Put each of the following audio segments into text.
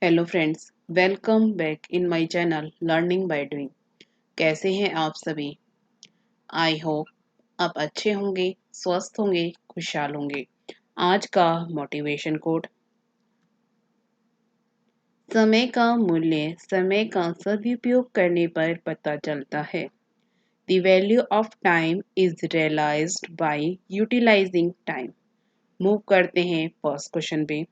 Hello friends, welcome back in my channel learning by doing. कैसे हैं आप सभी? आई होप आप अच्छे होंगे, स्वस्थ होंगे, खुशहाल होंगे। आज का मोटिवेशन कोट: समय का मूल्य समय का सदुपयोग करने पर पता चलता है। The value of time is realised by utilising time. Move करते हैं फर्स्ट क्वेश्चन पे।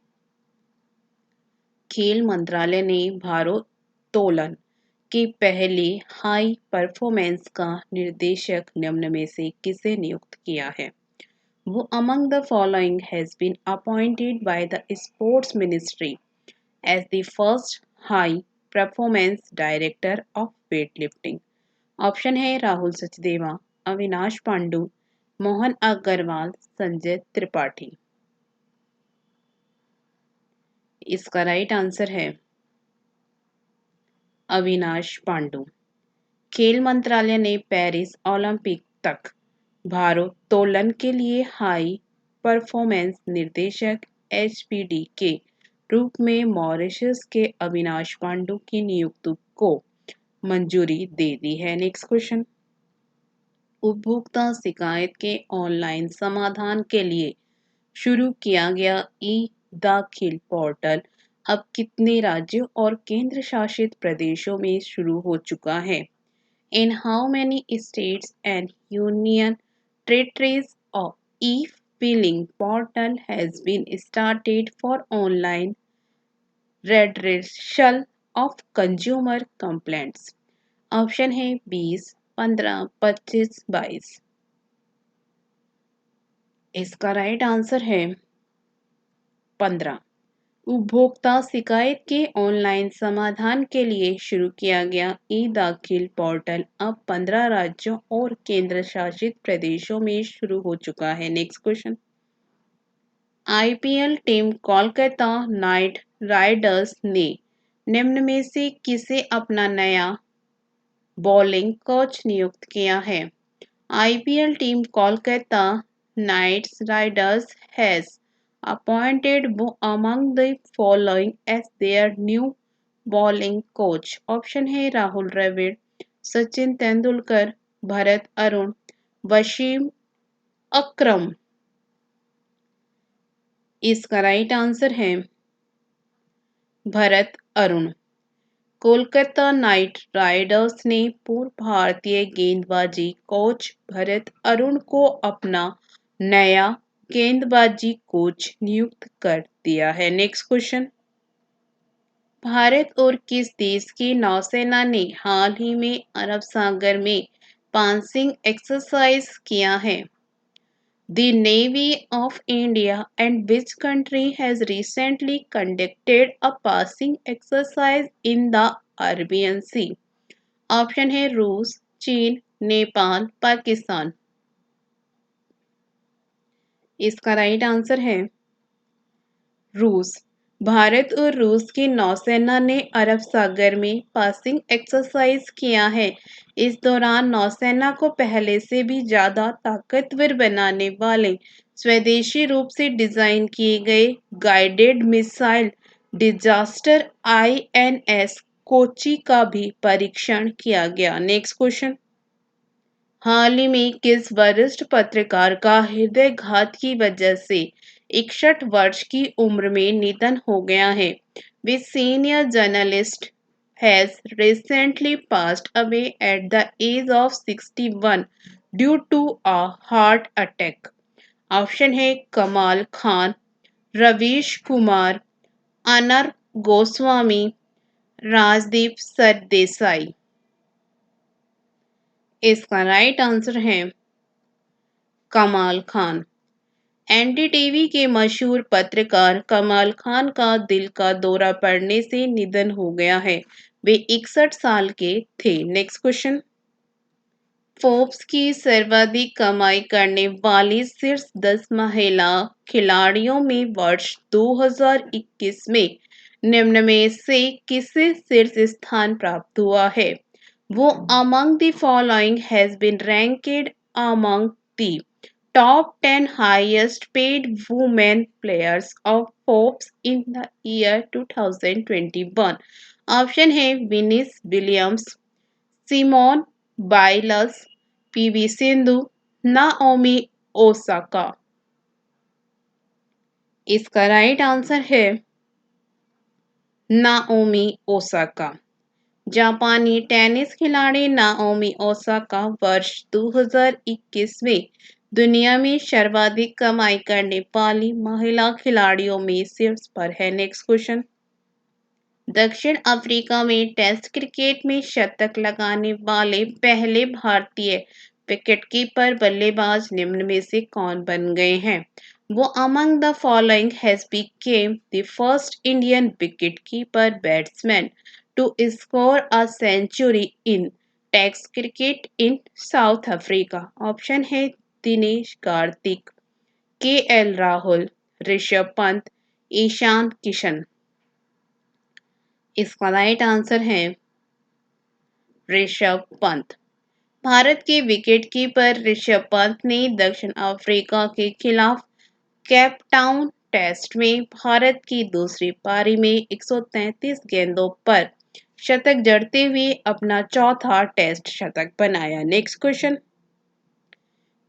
खेल मंत्रालय ने भारोत्तोलन के पहले हाई परफॉर्मेंस का निर्देशक निम्न में से किसे नियुक्त किया है? वो among the following has been appointed by the sports ministry as the first high performance director of weightlifting. Option है राहुल सचदेवा, अविनाश पांडु, मोहन अग्रवाल, संजय त्रिपाठी। इसका राइट आंसर है अविनाश पांडु। खेल मंत्रालय ने पेरिस ओलंपिक तक भारोत्तोलन के लिए हाई परफॉर्मेंस निर्देशक एचपीडी के रूप में मॉरिशस के अविनाश पांडु की नियुक्ति को मंजूरी दे दी है। Next question. उपभोक्ता शिकायत के ऑनलाइन समाधान के लिए शुरू किया गया ई दाखिल पोर्टल अब कितने राज्यों और केंद्र शासित प्रदेशों में शुरू हो चुका है? In how many states and union territories a e-filing portal has been started for online redressal of consumer complaints? Option है 20, 15, 25, 22। इसका राइट आंसर है 15। उपभोक्ता शिकायत के ऑनलाइन समाधान के लिए शुरू किया गया ई दाखिल पोर्टल अब 15 राज्यों और केंद्र शासित प्रदेशों में शुरू हो चुका है। Next question. IPL team Kolkata night Riders ने निम्न में से किसे अपना नया बॉलिंग कोच नियुक्त किया है? IPL team Kolkata night Riders has appointed among the following as their new bowling coach. Option है राहुल द्रविड़, सचिन तेंदुलकर, भरत अरुण, वसीम अकरम। इसका राइट आंसर है भरत अरुण। कोलकाता नाइट राइडर्स ने पूर्व भारतीय गेंदबाजी कोच भरत अरुण को अपना नया गेंदबाजी कोच नियुक्त कर दिया है। Next question. भारत और किस देश की नौसेना ने हाल ही में अरब सागर में पासिंग एक्सरसाइज किया है? The Navy of India and which country has recently conducted a passing exercise in the Arabian Sea? Option है रूस, चीन, नेपाल, पाकिस्तान। इसका राइट आंसर है रूस। भारत और रूस की नौसेना ने अरब सागर में पासिंग एक्सरसाइज किया है। इस दौरान नौसेना को पहले से भी ज्यादा ताकतवर बनाने वाले स्वदेशी रूप से डिजाइन किए गए guided missile disaster INS Kochi का भी परीक्षण किया गया। Next question. हाल ही में किस वरिष्ठ पत्रकार का हृदयघात की वजह से 61 वर्ष की उम्र में निधन हो गया है? Which senior journalist has recently passed away at the age of 61 due to a heart attack? Option है कमाल खान, रवीश कुमार, अनर गोस्वामी, राजदीप सरदेसाई। इसका राइट आंसर है कमाल खान। एनडीटीवी के मशहूर पत्रकार कमाल खान का दिल का दौरा पड़ने से निधन हो गया है। वे 61 साल के थे। Next question. फोर्ब्स की सर्वाधिक कमाई करने वाली शीर्ष 10 महिला खिलाड़ियों में वर्ष 2021 में निम्न में से किसे शीर्ष स्थान प्राप्त हुआ है? वो among the following has been ranked among the Top 10 highest paid women players of Forbes in the year 2021. Option है Venus Williams, Simone Biles, PV Sindhu, Naomi Osaka. इसका राइट आंसर है नाओमी ओसाका। जापानी टेनिस खिलाड़ी Naomi Osaka वर्ष 2021 में दुनिया में सर्वाधिक कमाई करने वाली महिला खिलाड़ियों में शीर्ष पर है। Next question. दक्षिण अफ्रीका में टेस्ट क्रिकेट में शतक लगाने वाले पहले भारतीय विकेटकीपर बल्लेबाज निम्न में से कौन बन गए हैं? वो among the following has become the first Indian wicketkeeper batsman to score a century in test cricket in South Africa. Option है दिनेश कार्तिक, KL राहुल, ऋषभ पंत, ईशान किशन। इसका राइट आंसर है ऋषभ पंत। भारत के विकेटकीपर ऋषभ पंत ने दक्षिण अफ्रीका के खिलाफ केप टाउन टेस्ट में भारत की दूसरी पारी में 133 गेंदों पर शतक जड़ते हुए अपना चौथा टेस्ट शतक बनाया। Next question.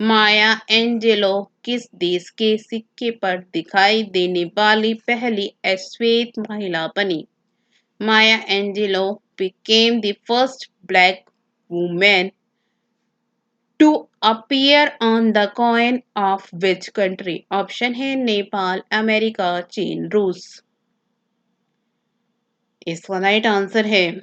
माया एंजेलो किस देश के सिक्के पर दिखाई देने वाली पहली श्वेत महिला बनी? Maya Angelou became the first black woman to appear on the coin of which country? Option है नेपाल, अमेरिका, चीन, रूस। इसका राइट आंसर है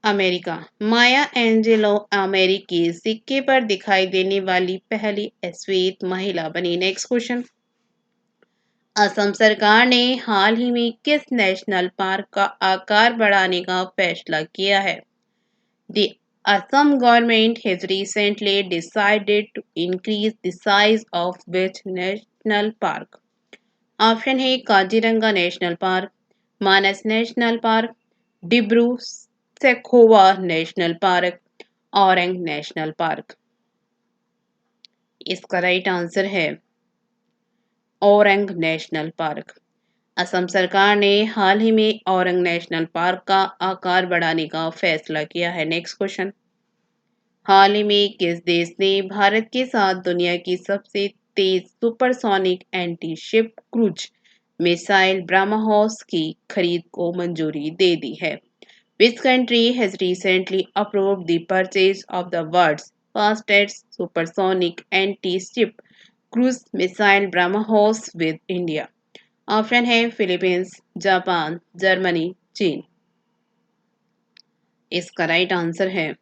अमेरिका। माया एंजेलो अमेरिकी सिक्के पर दिखाई देने वाली पहली श्वेत महिला बनी। Next question. असम सरकार ने हाल ही में किस नेशनल पार्क का आकार बढ़ाने का फैसला किया है? The Assam government has recently decided to increase the size of which national park? Option है Kaziranga national park, Manas national park, Dibru Saikhowa national park, Orang national park. इसका राइट आंसर है औरंग नेशनल पार्क। असम सरकार ने हाल ही में औरंग नेशनल पार्क का आकार बढ़ाने का फैसला किया है। Next question. हाल ही में किस देश ने भारत के साथ दुनिया की सबसे तेज supersonic anti ship cruise missile BrahMos की खरीद को मंजूरी दे दी है? Which country has recently approved the purchase of the world's fastest supersonic anti-ship cruise missile BrahMos with India? Option है फिलीपींस, जापान, जर्मनी, चीन। इसका राइट आंसर है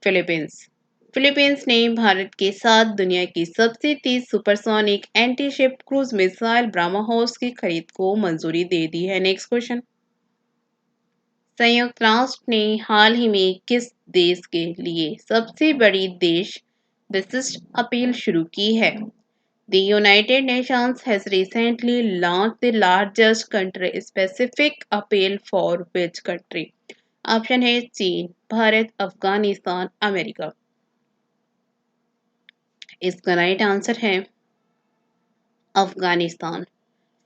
फिलीपींस। फिलीपींस ने भारत के साथ दुनिया की सबसे तेज supersonic anti ship cruise missile BrahMos की खरीद को मंजूरी दे दी है। Next question. संयुक्त राष्ट्र ने हाल ही में किस देश के लिए सबसे बड़ी देश विशिष्ट अपील शुरू की है? The United Nations has recently launched the largest country-specific appeal for which country? Option है चीन, भारत, अफगानिस्तान, अमेरिका। इसका राइट आंसर है अफगानिस्तान।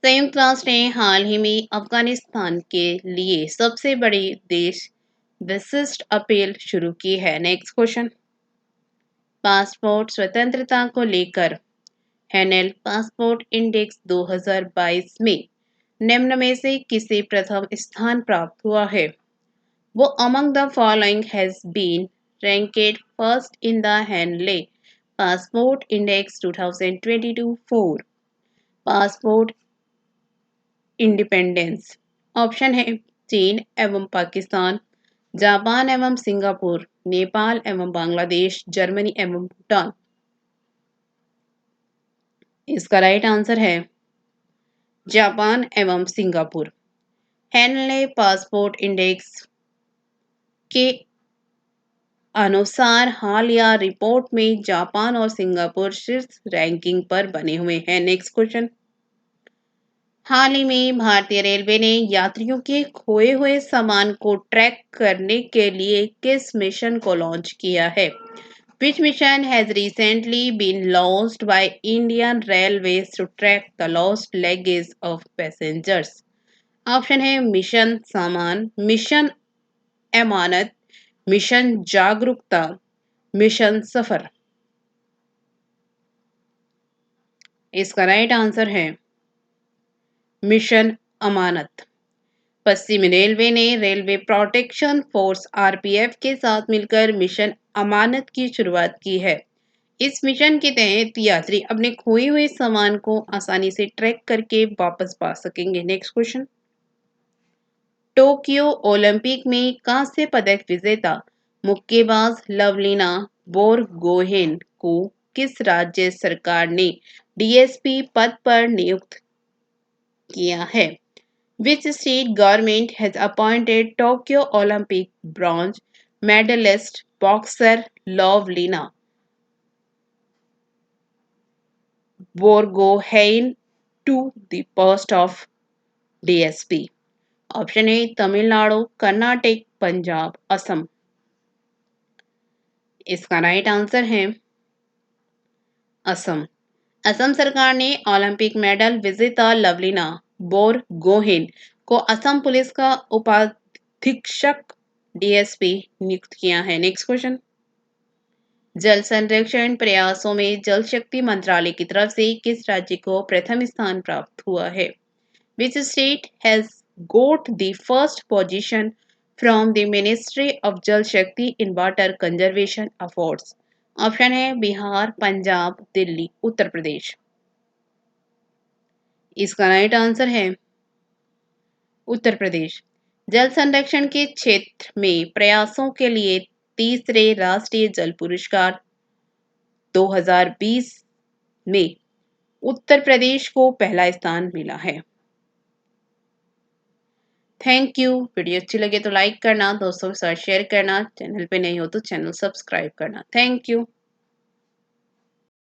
संयुक्त राष्ट्र ने हाल ही में अफगानिस्तान के लिए सबसे बड़ी देश विशिष्ट अपील शुरू की है। Next question. पासपोर्ट स्वतंत्रता को लेकर हैनेल पासपोर्ट इंडेक्स 2022 में निम्न में से किसे प्रथम स्थान प्राप्त हुआ है? वो among the following has been ranked first in the Henley passport index 2022-4 passport independence. Option है चीन एवं पाकिस्तान, जापान एवं सिंगापुर, नेपाल एवं बांग्लादेश, जर्मनी एवं भूटान। इसका राइट आंसर है जापान एवं सिंगापुर। हैनले पासपोर्ट इंडेक्स के अनुसार हालिया रिपोर्ट में जापान और सिंगापुर शीर्ष रैंकिंग पर बने हुए हैं। Next question. हाल ही में भारतीय रेलवे ने यात्रियों के खोए हुए सामान को ट्रैक करने के लिए किस मिशन को लॉन्च किया है? Which mission has recently been launched by Indian Railways to track the lost luggage of passengers? Option है मिशन सामान, मिशन अमानत, मिशन जागरूकता, मिशन सफर। इसका राइट आंसर है मिशन अमानत। पश्चिम रेलवे ने रेलवे प्रोटेक्शन फोर्स आरपीएफ के साथ मिलकर मिशन अमानत की शुरुआत की है। इस मिशन के तहत यात्री अपने खोए हुए सामान को आसानी से ट्रैक करके वापस पा सकेंगे। Next question. टोक्यो ओलंपिक में कांस्य पदक विजेता मुक्केबाज लवलीना बोरगोहेन को किस राज्य सरकार ने डीएसपी पद पर नियुक्त किया है? Which state government has appointed Tokyo Olympic bronze medalist boxer Lovlina Borgohain to the post of DSP? Option A Tamil Nadu, Karnataka, Punjab, Assam. इसका राइट आंसर है असम। असम सरकार ने ओलंपिक मेडल विजेता लवलीना बोरगोहेन को असम पुलिस का उपाधीक्षक डीएसपी नियुक्त किया है। Next question. जल संरक्षण प्रयासों में जल शक्ति मंत्रालय की तरफ से किस राज्य को प्रथम स्थान प्राप्त हुआ है? Which state has got the first position from the Ministry of Jal Shakti in Water Conservation Awards? Option है बिहार, पंजाब, दिल्ली, उत्तर प्रदेश। इसका राइट आंसर है उत्तर प्रदेश। जल संरक्षण के क्षेत्र में प्रयासों के लिए तीसरे राष्ट्रीय जल पुरस्कार 2020 में उत्तर प्रदेश को पहला स्थान मिला है। Thank you. वीडियो अच्छी लगे तो लाइक करना, दोस्तों के साथ शेयर करना, चैनल पे नहीं हो तो चैनल सब्सक्राइब करना। Thank you.